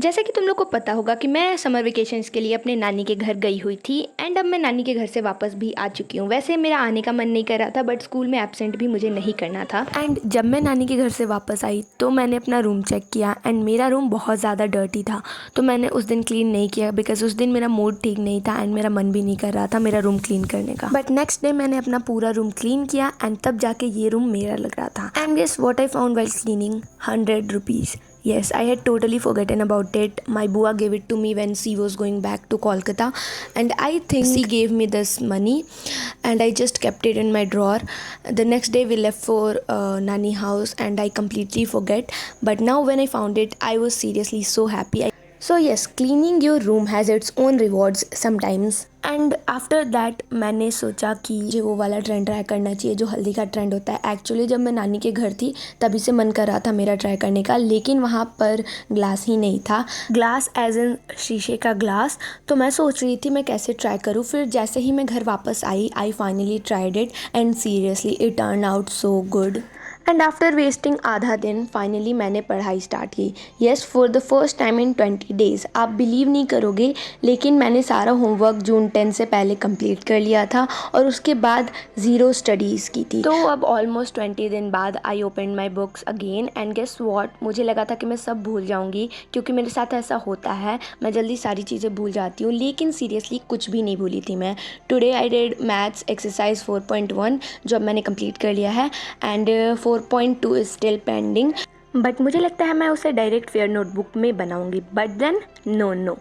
जैसा कि तुम लोग को पता होगा कि मैं समर वेकेशंस के लिए अपने नानी के घर गई हुई थी एंड अब मैं नानी के घर से वापस भी आ चुकी हूँ। वैसे मेरा आने का मन नहीं कर रहा था बट स्कूल में एब्सेंट भी मुझे नहीं करना था। एंड जब मैं नानी के घर से वापस आई तो मैंने अपना रूम चेक किया एंड मेरा रूम बहुत ज़्यादा डर्टी था। तो मैंने उस दिन क्लीन नहीं किया बिकॉज उस दिन मेरा मूड ठीक नहीं था एंड मेरा मन भी नहीं कर रहा था मेरा रूम क्लीन करने का। बट नेक्स्ट डे मैंने अपना पूरा रूम क्लीन किया एंड तब जाके ये रूम मेरा लग रहा था। And guess what I found while cleaning? 100 rupees. Yes, I had totally forgotten about it. My bua gave it to me when she was going back to Kolkata, and I think she gave me this money, and I just kept it in my drawer. The next day we left for Nani house, and I completely forget. But now when I found it, I was seriously so happy. So yes, cleaning your room has its own rewards sometimes. And after that मैंने सोचा कि मुझे वो वाला trend try करना चाहिए जो हल्दी का ट्रेंड होता है। एक्चुअली जब मैं नानी के घर थी तभी से मन कर रहा था मेरा ट्राई करने का, लेकिन वहाँ पर ग्लास ही नहीं था, ग्लास एज इन शीशे का ग्लास। तो मैं सोच रही थी मैं कैसे ट्राई करूँ। फिर जैसे ही मैं घर वापस I finally tried it and seriously it turn out so good. And after wasting आधा दिन फाइनली मैंने पढ़ाई स्टार्ट की। Yes, for the first time in 20 days। आप बिलीव नहीं करोगे लेकिन मैंने सारा होमवर्क जून 10 से पहले कंप्लीट कर लिया था और उसके बाद ज़ीरो स्टडीज़ की थी। तो अब ऑलमोस्ट 20 दिन बाद I open my books again and guess what, मुझे लगा था कि मैं सब भूल जाऊँगी क्योंकि मेरे साथ ऐसा होता है, मैं जल्दी सारी चीज़ें भूल जाती हूँ, लेकिन सीरियसली कुछ भी नहीं भूली थी मैं। Today I did maths exercise 4.1 जो अब मैंने कंप्लीट कर लिया है and 4.2 is still pending. But मुझे लगता है मैं उसे डायरेक्ट फेयर नोटबुक में बनाऊंगी, बट देन नो,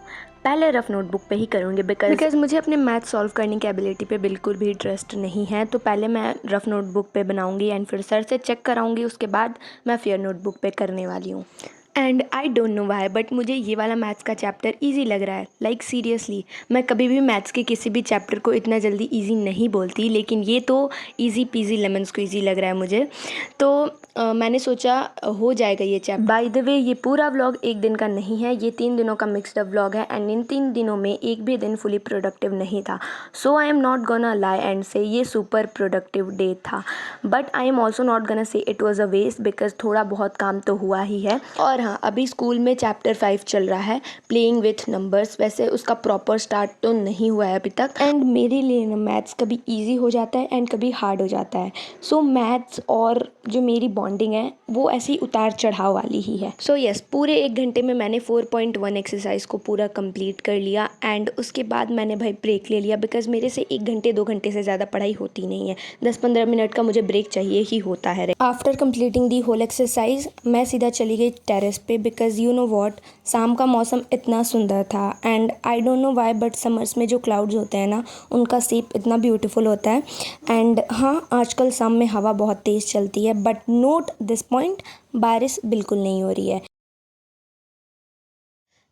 पहले रफ नोटबुक पे ही करूँगी बिकॉज मुझे अपने मैथ सॉल्व करने की एबिलिटी पे बिल्कुल भी ट्रस्ट नहीं है। तो पहले मैं रफ नोटबुक पे बनाऊंगी एंड फिर सर से चेक कराऊंगी, उसके बाद मैं फेयर नोटबुक पे करने वाली हूँ। And I don't know why but मुझे ये वाला मैथ्स का चैप्टर ईजी लग रहा है। लाइक सीरियसली मैं कभी भी मैथ्स के किसी भी चैप्टर को इतना जल्दी ईजी नहीं बोलती, लेकिन ये तो ईजी पीजी लेमन्स को ईजी लग रहा है मुझे। तो मैंने सोचा हो जाएगा ये चैप्टर। बाय द वे ये पूरा व्लॉग एक दिन का नहीं है, ये 3 दिनों का मिक्सड अप व्लॉग है एंड इन 3 दिनों में एक भी दिन फुली प्रोडक्टिव नहीं था। So I am not gonna lie and say ये सुपर प्रोडक्टिव डे था, but I am also not gonna say it was a waste because थोड़ा बहुत काम तो हुआ ही है। और हाँ, अभी स्कूल में चैप्टर 5 चल रहा है, प्लेइंग विथ नंबर्स। वैसे उसका प्रॉपर स्टार्ट तो नहीं हुआ है अभी तक एंड मेरे लिए ना मैथ्स कभी ईजी हो जाता है एंड कभी हार्ड हो जाता है। सो मैथ्स और जो मेरी बॉन्डिंग है वो ऐसी उतार चढ़ाव वाली ही है। सो यस, पूरे 1 घंटे में मैंने 4.1 एक्सरसाइज को पूरा कंप्लीट कर लिया एंड उसके बाद मैंने भाई ब्रेक ले लिया बिकॉज मेरे से 1 घंटे 2 घंटे से ज़्यादा पढ़ाई होती नहीं है, 10-15 मिनट का मुझे ब्रेक चाहिए ही होता है। After completing the whole exercise मैं सीधा चली गई टेरेस पे बिकॉज यू नो वॉट, शाम का मौसम इतना सुंदर था and I don't know why but summers में जो क्लाउड्स होते हैं ना उनका शेप इतना ब्यूटीफुल होता है। एंड हाँ, आजकल शाम में हवा बहुत तेज़ चलती है बट नोट दिस पॉइंट, बारिश बिल्कुल नहीं हो रही है।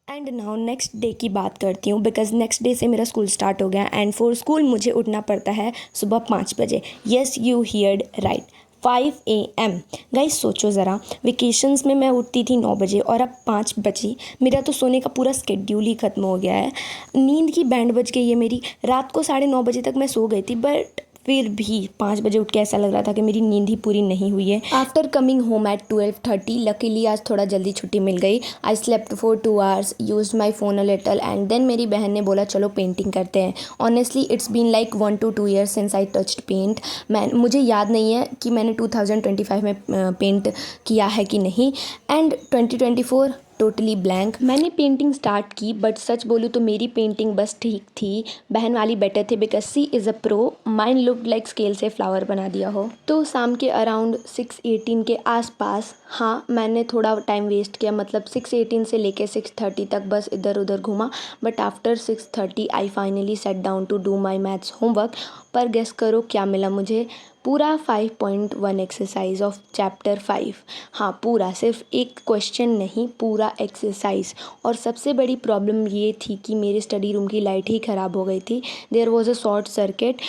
एंड नाउ नेक्स्ट डे की बात करती हूँ बिकॉज नेक्स्ट डे से मेरा स्कूल स्टार्ट हो गया एंड फॉर स्कूल मुझे उठना पड़ता है सुबह 5 बजे। Yes, you heard right, 5 AM। Guys सोचो ज़रा, वेकेशंस में मैं उठती थी 9 बजे और अब 5 बजे। मेरा तो सोने का पूरा स्केड्यूल ही ख़त्म हो गया है, नींद की बैंड बज गई है मेरी। रात को 9:30 बजे तक मैं सो गई थी बट फिर भी 5 बजे उठ के ऐसा लग रहा था कि मेरी नींद ही पूरी नहीं हुई है। After coming home at 12:30, luckily आज थोड़ा जल्दी छुट्टी मिल गई। I slept for 2 hours, used my phone a little and then मेरी बहन ने बोला चलो पेंटिंग करते हैं। Honestly it's been like 1 to 2 years since I touched paint. मुझे याद नहीं है कि मैंने 2025 में पेंट किया है कि नहीं एंड 2024 टोटली ब्लैंक। मैंने पेंटिंग स्टार्ट की बट सच बोलूँ तो मेरी पेंटिंग बस ठीक थी, बहन वाली बेटर थे because she is a pro. Mine looked like scale से फ्लावर बना दिया हो। तो शाम के अराउंड 6:18 के आसपास, हाँ मैंने थोड़ा टाइम वेस्ट किया, मतलब 6:18 से लेके 6:30 तक बस इधर उधर घूमा but after 6:30 I finally set down to do my maths homework. पर गेस करो क्या मिला मुझे? पूरा 5.1 एक्सरसाइज ऑफ चैप्टर 5। हाँ पूरा, सिर्फ एक क्वेश्चन नहीं, पूरा एक्सरसाइज। और सबसे बड़ी प्रॉब्लम ये थी कि मेरे स्टडी रूम की लाइट ही ख़राब हो गई थी। There was a short circuit,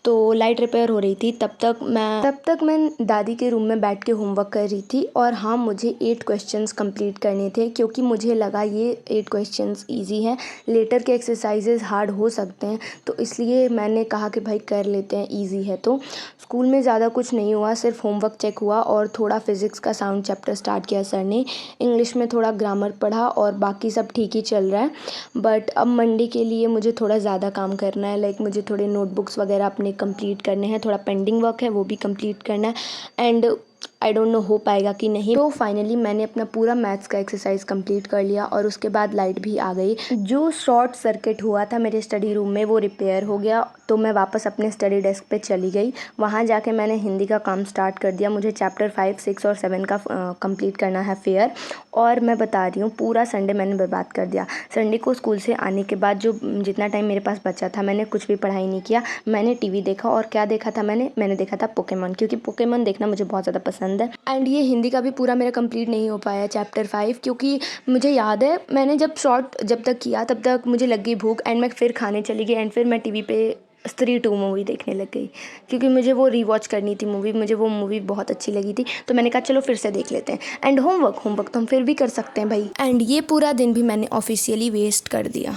तो लाइट रिपेयर हो रही थी। तब तक मैं दादी के रूम में बैठ के होमवर्क कर रही थी। और हाँ, मुझे 8 क्वेश्चंस कंप्लीट करने थे क्योंकि मुझे लगा ये 8 क्वेश्चंस ईजी हैं, लेटर के एक्सरसाइजेज हार्ड हो सकते हैं, तो इसलिए मैंने कहा कि भाई कर लेते हैं, ईजी है। तो स्कूल में ज़्यादा कुछ नहीं हुआ, सिर्फ होमवर्क चेक हुआ और थोड़ा फिज़िक्स का साउंड चैप्टर स्टार्ट किया सर ने। इंग्लिश में थोड़ा ग्रामर पढ़ा और बाकी सब ठीक ही चल रहा है। बट अब मंडे के लिए मुझे थोड़ा ज़्यादा काम करना है, लाइक मुझे थोड़े नोटबुक्स वगैरह अपने कंप्लीट करने हैं, थोड़ा पेंडिंग वर्क है वो भी कंप्लीट करना है एंड आई डोंट नो हो पाएगा कि नहीं। तो फाइनली मैंने अपना पूरा मैथ्स का एक्सरसाइज कंप्लीट कर लिया और उसके बाद लाइट भी आ गई। जो शॉर्ट सर्किट हुआ था मेरे स्टडी रूम में वो रिपेयर हो गया, तो मैं वापस अपने स्टडी डेस्क पे चली गई। वहाँ जाके मैंने हिंदी का काम स्टार्ट कर दिया। मुझे चैप्टर 5, 6 और 7 का कंप्लीट करना है फेयर। और मैं बता रही हूँ पूरा संडे मैंने बर्बाद कर दिया। संडे को स्कूल से आने के बाद जो जितना टाइम मेरे पास बचा था मैंने कुछ भी पढ़ाई नहीं किया। मैंने टीवी देखा और क्या देखा था मैंने देखा था पोकेमॉन, क्योंकि पोकेमॉन देखना मुझे बहुत ज़्यादा पसंद है। एंड ये हिंदी का भी पूरा मेरा कंप्लीट नहीं हो पाया चैप्टर 5, क्योंकि मुझे याद है मैंने जब तक किया तब तक मुझे लग गई भूख एंड मैं फिर खाने चली गई एंड फिर मैं टीवी पे स्त्री 2 मूवी देखने लग गई, क्योंकि मुझे वो रीवॉच करनी थी मूवी। मुझे वो मूवी बहुत अच्छी लगी थी, तो मैंने कहा चलो फिर से देख लेते हैं। एंड होमवर्क तो हम फिर भी कर सकते हैं भाई। एंड ये पूरा दिन भी मैंने ऑफिशियली वेस्ट कर दिया।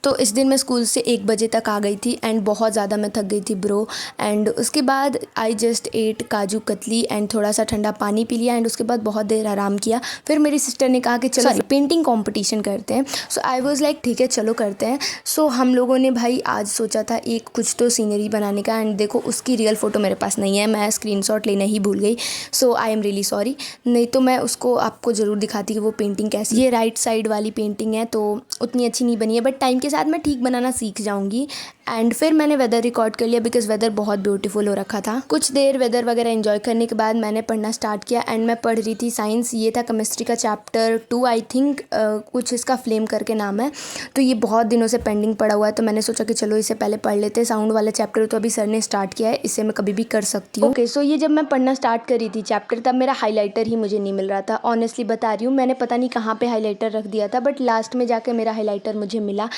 तो इस दिन मैं स्कूल से 1 बजे तक आ गई थी एंड बहुत ज़्यादा मैं थक गई थी ब्रो। एंड उसके बाद I just eight kaju katli and थोड़ा सा ठंडा पानी पी लिया एंड उसके बाद बहुत देर आराम किया। फिर मेरी सिस्टर ने कहा कि चलो पेंटिंग कंपटीशन करते हैं। सो आई वाज लाइक ठीक है चलो करते हैं। सो हम लोगों ने भाई आज सोचा था एक कुछ तो सीनरी बनाने का, एंड देखो उसकी रियल फ़ोटो मेरे पास नहीं है, मैं स्क्रीनशॉट लेना ही भूल गई। सो आई एम रियली सॉरी, नहीं तो मैं उसको आपको ज़रूर दिखाती कि वो पेंटिंग कैसी। ये राइट साइड वाली पेंटिंग है तो उतनी अच्छी नहीं बनी है, बट टाइम के साथ मैं ठीक बनाना सीख जाऊंगी। एंड फिर मैंने वेदर रिकॉर्ड कर लिया बिकॉज वेदर बहुत ब्यूटीफुल हो रखा था। कुछ देर वेदर वगैरह एंजॉय करने के बाद मैंने पढ़ना स्टार्ट किया एंड मैं पढ़ रही थी साइंस। ये था केमिस्ट्री का चैप्टर 2 आई थिंक, कुछ इसका फ्लेम करके नाम है। तो ये बहुत दिनों से पेंडिंग पड़ा हुआ है, तो मैंने सोचा कि चलो इसे पहले पढ़ लेते हैं। साउंड वाला चैप्टर तो अभी सर ने स्टार्ट किया है, इसे मैं कभी भी कर सकती हूँ। ओके, सो ये जब मैं पढ़ना स्टार्ट कर रही थी चैप्टर, तब मेरा हाईलाइटर ही मुझे नहीं मिल रहा था। ऑनेस्टली बता रही हूँ, मैंने पता नहीं कहाँ पे हाईलाइटर रख दिया था, बट लास्ट में जाके मेरा हाईलाइटर मुझे मिला।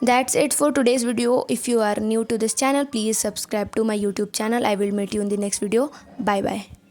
That's it for today's video. If you are new to this channel, please subscribe to my YouTube channel. I will meet you in the next video. Bye bye.